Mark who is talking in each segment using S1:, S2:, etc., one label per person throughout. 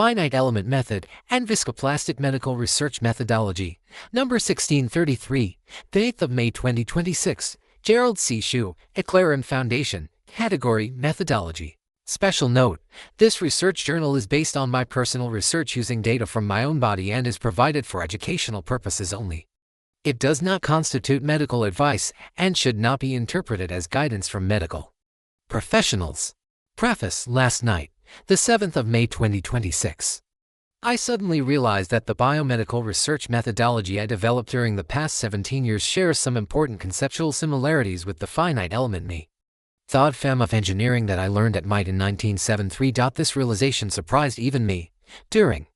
S1: Finite Element Method, and Viscoplastic Medical Research Methodology. Number 1633, the 8th of May 2026, Gerald C. EclaireMD Foundation, Category Methodology. Special note, this research journal is based on my personal research using data from my own body and is provided for educational purposes only. It does not constitute medical advice and should not be interpreted as guidance from medical professionals. Preface. Last night, the 7th of May 2026. I suddenly realized that the biomedical research methodology I developed during the past 17 years shares some important conceptual similarities with the finite element method of engineering that I learned at MIT in 1973. This realization surprised even me. During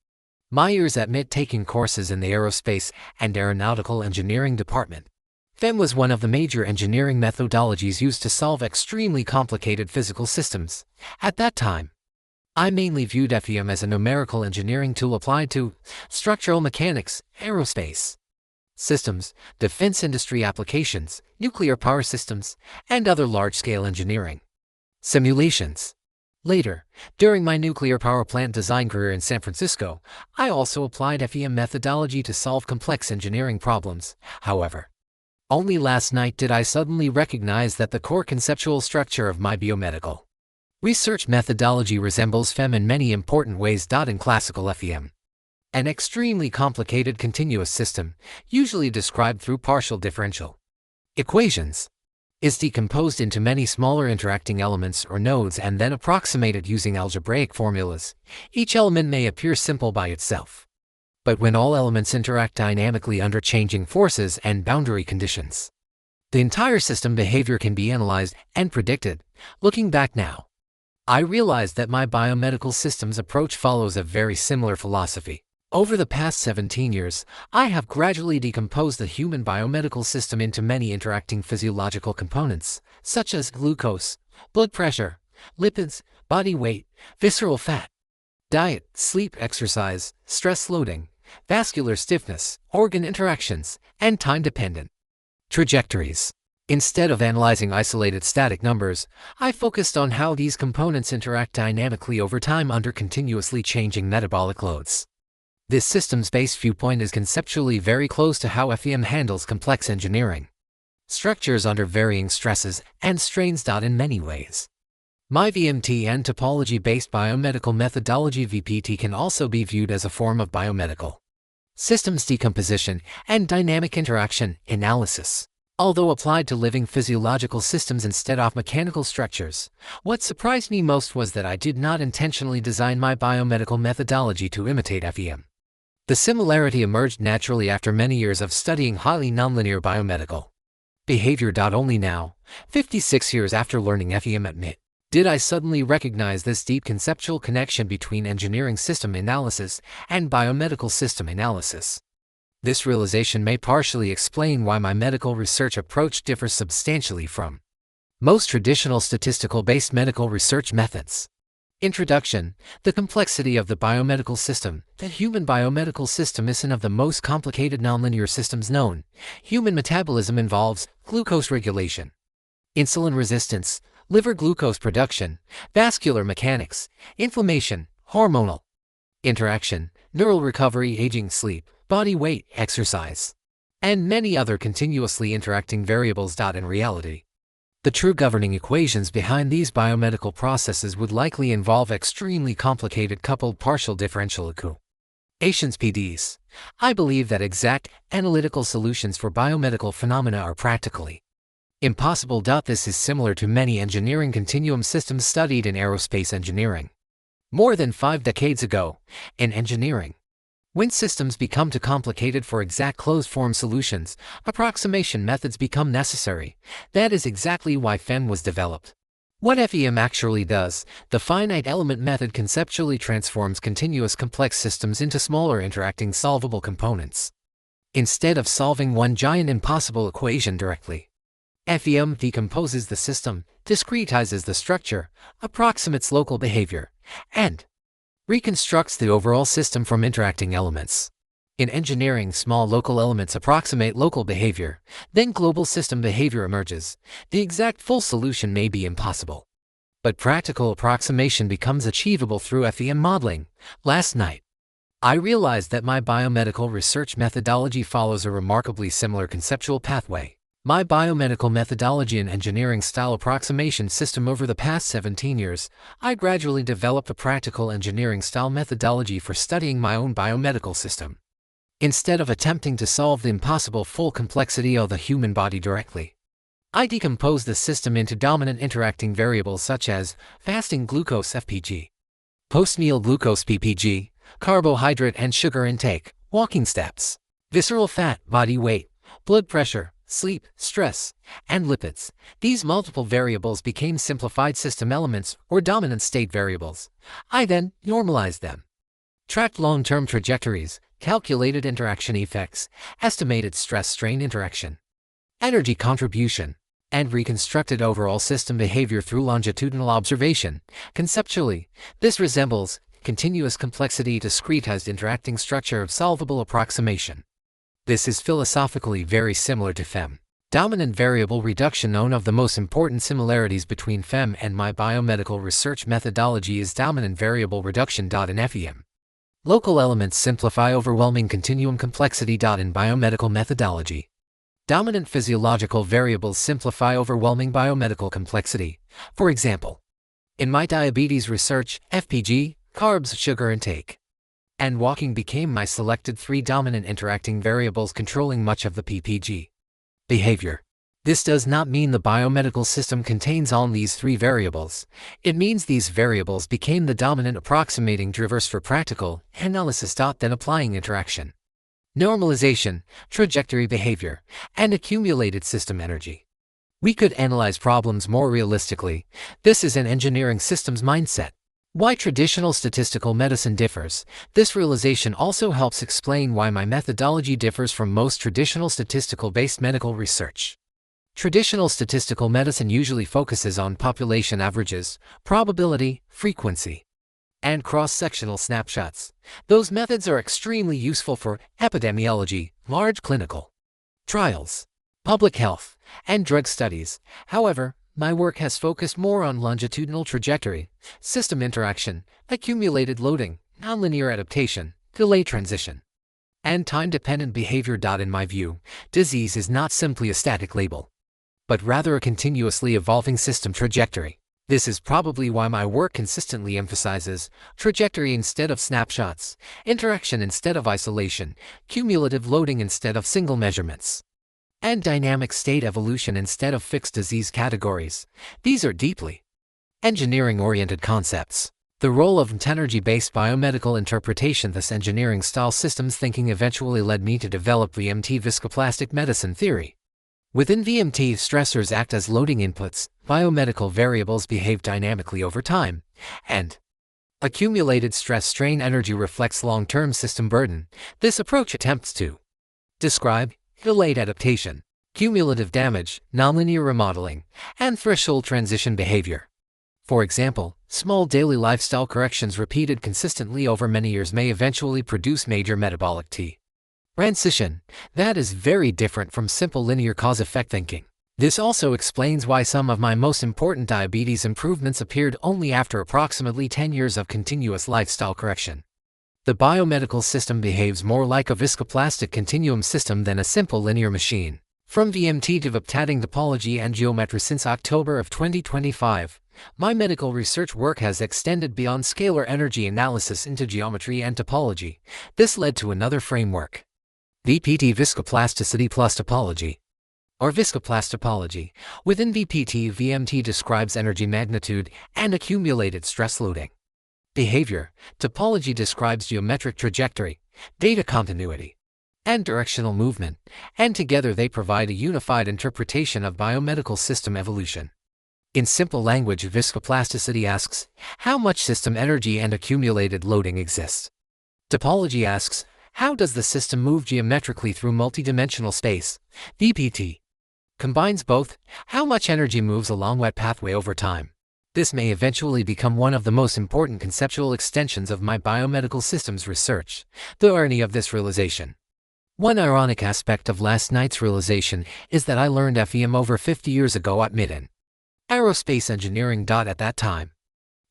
S1: my years at MIT taking courses in the aerospace and aeronautical engineering department, FEM was one of the major engineering methodologies used to solve extremely complicated physical systems. At that time, I mainly viewed FEM as a numerical engineering tool applied to structural mechanics, aerospace systems, defense industry applications, nuclear power systems, and other large-scale engineering simulations. Later, during my nuclear power plant design career in San Francisco, I also applied FEM methodology to solve complex engineering problems. However, only last night did I suddenly recognize that the core conceptual structure of my biomedical research methodology resembles FEM in many important ways. In classical FEM, an extremely complicated continuous system, usually described through partial differential equations, is decomposed into many smaller interacting elements or nodes and then approximated using algebraic formulas. Each element may appear simple by itself, but when all elements interact dynamically under changing forces and boundary conditions, the entire system behavior can be analyzed and predicted. Looking back now, I realized that my biomedical systems approach follows a very similar philosophy. Over the past 17 years, I have gradually decomposed the human biomedical system into many interacting physiological components, such as glucose, blood pressure, lipids, body weight, visceral fat, diet, sleep, exercise, stress loading, vascular stiffness, organ interactions, and time-dependent trajectories. Instead of analyzing isolated static numbers, I focused on how these components interact dynamically over time under continuously changing metabolic loads. This systems-based viewpoint is conceptually very close to how FEM handles complex engineering structures under varying stresses and strains. In many ways, my VMT and topology-based biomedical methodology VPT can also be viewed as a form of biomedical systems decomposition and dynamic interaction analysis. Although applied to living physiological systems instead of mechanical structures, what surprised me most was that I did not intentionally design my biomedical methodology to imitate FEM. The similarity emerged naturally after many years of studying highly nonlinear biomedical behavior. Only now, 56 years after learning FEM at MIT, did I suddenly recognize this deep conceptual connection between engineering system analysis and biomedical system analysis. This realization may partially explain why my medical research approach differs substantially from most traditional statistical-based medical research methods. Introduction: the complexity of the biomedical system. The human biomedical system is one of the most complicated nonlinear systems known. Human metabolism involves glucose regulation, insulin resistance, liver glucose production, vascular mechanics, inflammation, hormonal interaction, neural recovery, aging, sleep, body weight, exercise, and many other continuously interacting variables. In reality, the true governing equations behind these biomedical processes would likely involve extremely complicated coupled partial differential equations (PDEs). I believe that exact analytical solutions for biomedical phenomena are practically impossible. This is similar to many engineering continuum systems studied in aerospace engineering more than 5 decades ago. In engineering, when systems become too complicated for exact closed-form solutions, approximation methods become necessary. That is exactly why FEM was developed. What FEM actually does, the finite element method conceptually transforms continuous complex systems into smaller interacting solvable components. Instead of solving one giant impossible equation directly, FEM decomposes the system, discretizes the structure, approximates local behavior, and reconstructs the overall system from interacting elements. In engineering, small local elements approximate local behavior, then global system behavior emerges. The exact full solution may be impossible. But practical approximation becomes achievable through FEM modeling. Last night, I realized that my biomedical research methodology follows a remarkably similar conceptual pathway. My biomedical methodology and engineering style approximation system. Over the past 17 years, I gradually developed a practical engineering style methodology for studying my own biomedical system. Instead of attempting to solve the impossible full complexity of the human body directly, I decompose the system into dominant interacting variables such as fasting glucose FPG, post-meal glucose PPG, carbohydrate and sugar intake, walking steps, visceral fat, body weight, blood pressure, sleep, stress, and lipids. These multiple variables became simplified system elements or dominant state variables. I then normalized them, tracked long-term trajectories, calculated interaction effects, estimated stress-strain interaction, energy contribution, and reconstructed overall system behavior through longitudinal observation. Conceptually, this resembles continuous complexity discretized interacting structure of solvable approximation. This is philosophically very similar to FEM. Dominant variable reduction. One of the most important similarities between FEM and my biomedical research methodology is dominant variable reduction. In FEM, local elements simplify overwhelming continuum complexity. In biomedical methodology, dominant physiological variables simplify overwhelming biomedical complexity. For example, in my diabetes research, FPG, carbs, sugar intake, and walking became my selected three dominant interacting variables controlling much of the PPG behavior. This does not mean the biomedical system contains all these three variables. It means these variables became the dominant approximating drivers for practical analysis. Then applying interaction, normalization, trajectory behavior, and accumulated system energy, we could analyze problems more realistically. This is an engineering systems mindset. Why traditional statistical medicine differs. This realization also helps explain why my methodology differs from most traditional statistical-based medical research. Traditional statistical medicine usually focuses on population averages, probability, frequency, and cross-sectional snapshots. Those methods are extremely useful for epidemiology, large clinical trials, public health, and drug studies. However, my work has focused more on longitudinal trajectory, system interaction, accumulated loading, nonlinear adaptation, delay transition, and time-dependent behavior. In my view, disease is not simply a static label, but rather a continuously evolving system trajectory. This is probably why my work consistently emphasizes trajectory instead of snapshots, interaction instead of isolation, cumulative loading instead of single measurements, and dynamic state evolution instead of fixed disease categories. These are deeply engineering-oriented concepts. The role of energy-based biomedical interpretation. This engineering-style systems thinking eventually led me to develop VMT viscoplastic medicine theory. Within VMT, stressors act as loading inputs, biomedical variables behave dynamically over time, and accumulated stress-strain energy reflects long-term system burden. This approach attempts to describe delayed adaptation, cumulative damage, nonlinear remodeling, and threshold transition behavior. For example, small daily lifestyle corrections repeated consistently over many years may eventually produce major metabolic transition. That is very different from simple linear cause-effect thinking. This also explains why some of my most important diabetes improvements appeared only after approximately 10 years of continuous lifestyle correction. The biomedical system behaves more like a viscoplastic continuum system than a simple linear machine. From VMT to vectoring topology and geometry. Since October of 2025, my medical research work has extended beyond scalar energy analysis into geometry and topology. This led to another framework, VPT viscoplasticity plus topology, or viscoplast topology. Within VPT, VMT describes energy magnitude and accumulated stress loading behavior. Topology describes geometric trajectory, data continuity, and directional movement, and together they provide a unified interpretation of biomedical system evolution. In simple language, viscoplasticity asks, how much system energy and accumulated loading exists? Topology asks, how does the system move geometrically through multidimensional space? VPT combines both, how much energy moves along what pathway over time. This may eventually become one of the most important conceptual extensions of my biomedical systems research. The irony of this realization. One ironic aspect of last night's realization is that I learned FEM over 50 years ago at Midden. Aerospace engineering. At that time,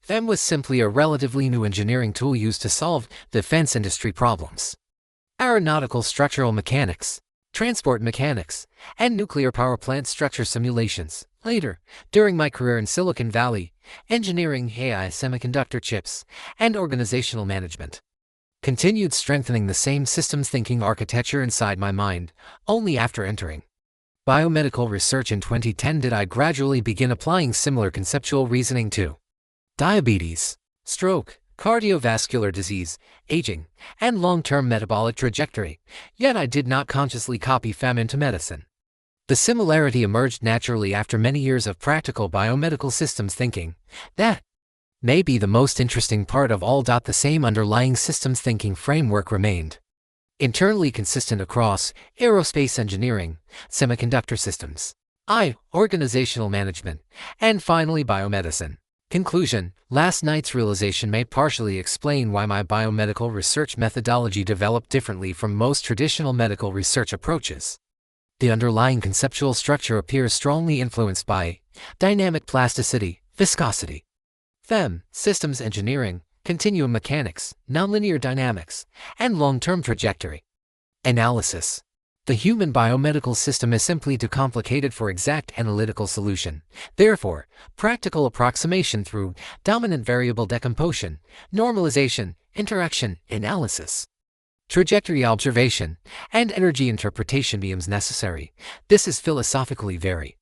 S1: FEM was simply a relatively new engineering tool used to solve defense industry problems. Aeronautical structural mechanics, transport mechanics, and nuclear power plant structure simulations. Later, during my career in Silicon Valley, engineering AI semiconductor chips and organizational management continued strengthening the same systems thinking architecture inside my mind. Only after entering biomedical research in 2010 did I gradually begin applying similar conceptual reasoning to diabetes, stroke, cardiovascular disease, aging, and long-term metabolic trajectory, yet I did not consciously copy FEM into medicine. The similarity emerged naturally after many years of practical biomedical systems thinking. That may be the most interesting part of all. The same underlying systems thinking framework remained internally consistent across aerospace engineering, semiconductor systems, organizational management, and finally biomedicine. Conclusion: last night's realization may partially explain why my biomedical research methodology developed differently from most traditional medical research approaches. The underlying conceptual structure appears strongly influenced by dynamic plasticity, viscosity, FEM, systems engineering, continuum mechanics, nonlinear dynamics, and long-term trajectory analysis. The human biomedical system is simply too complicated for exact analytical solution. Therefore, practical approximation through dominant variable decomposition, normalization, interaction, analysis, trajectory observation, and energy interpretation becomes necessary. This is philosophically very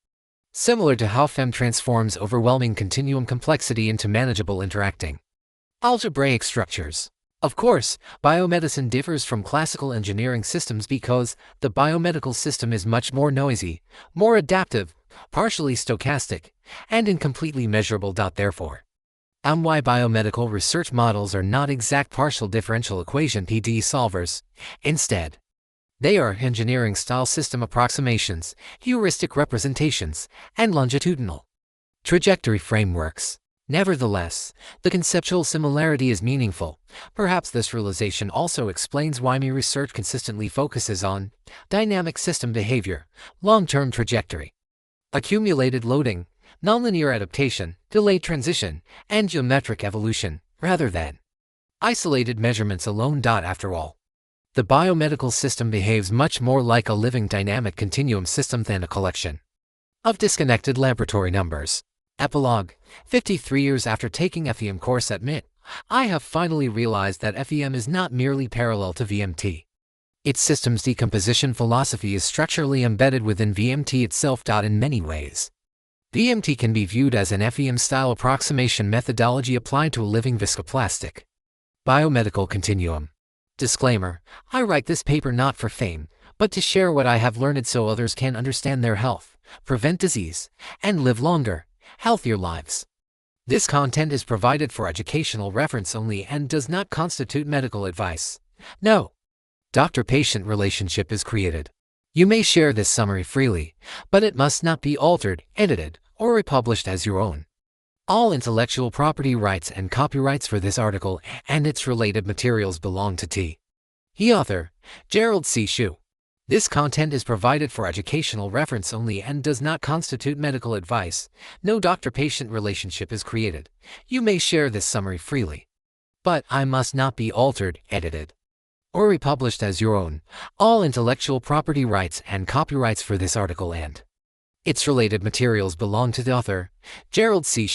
S1: similar to how FEM transforms overwhelming continuum complexity into manageable interacting algebraic structures. Of course, biomedicine differs from classical engineering systems because the biomedical system is much more noisy, more adaptive, partially stochastic, and incompletely measurable. Therefore, why biomedical research models are not exact partial differential equation (PDE) solvers. Instead, they are engineering-style system approximations, heuristic representations, and longitudinal trajectory frameworks. Nevertheless, the conceptual similarity is meaningful. Perhaps this realization also explains why my research consistently focuses on dynamic system behavior, long-term trajectory, accumulated loading, nonlinear adaptation, delayed transition, and geometric evolution, rather than isolated measurements alone. After all, the biomedical system behaves much more like a living dynamic continuum system than a collection of disconnected laboratory numbers. Epilogue: 53 years after taking FEM course at MIT, I have finally realized that FEM is not merely parallel to VMT. Its systems decomposition philosophy is structurally embedded within VMT itself. In many ways, VMT can be viewed as an FEM-style approximation methodology applied to a living viscoplastic biomedical continuum. Disclaimer: I write this paper not for fame, but to share what I have learned so others can understand their health, prevent disease, and live longer, healthier lives. This content is provided for educational reference only and does not constitute medical advice. No doctor-patient relationship is created. You may share this summary freely, but it must not be altered, edited, or republished as your own. All intellectual property rights and copyrights for this article and its related materials belong to the author, Gerald C. This content is provided for educational reference only and does not constitute medical advice. No doctor-patient relationship is created. You may share this summary freely, but it must not be altered, edited, or republished as your own. All intellectual property rights and copyrights for this article and its related materials belong to the author, Gerald C.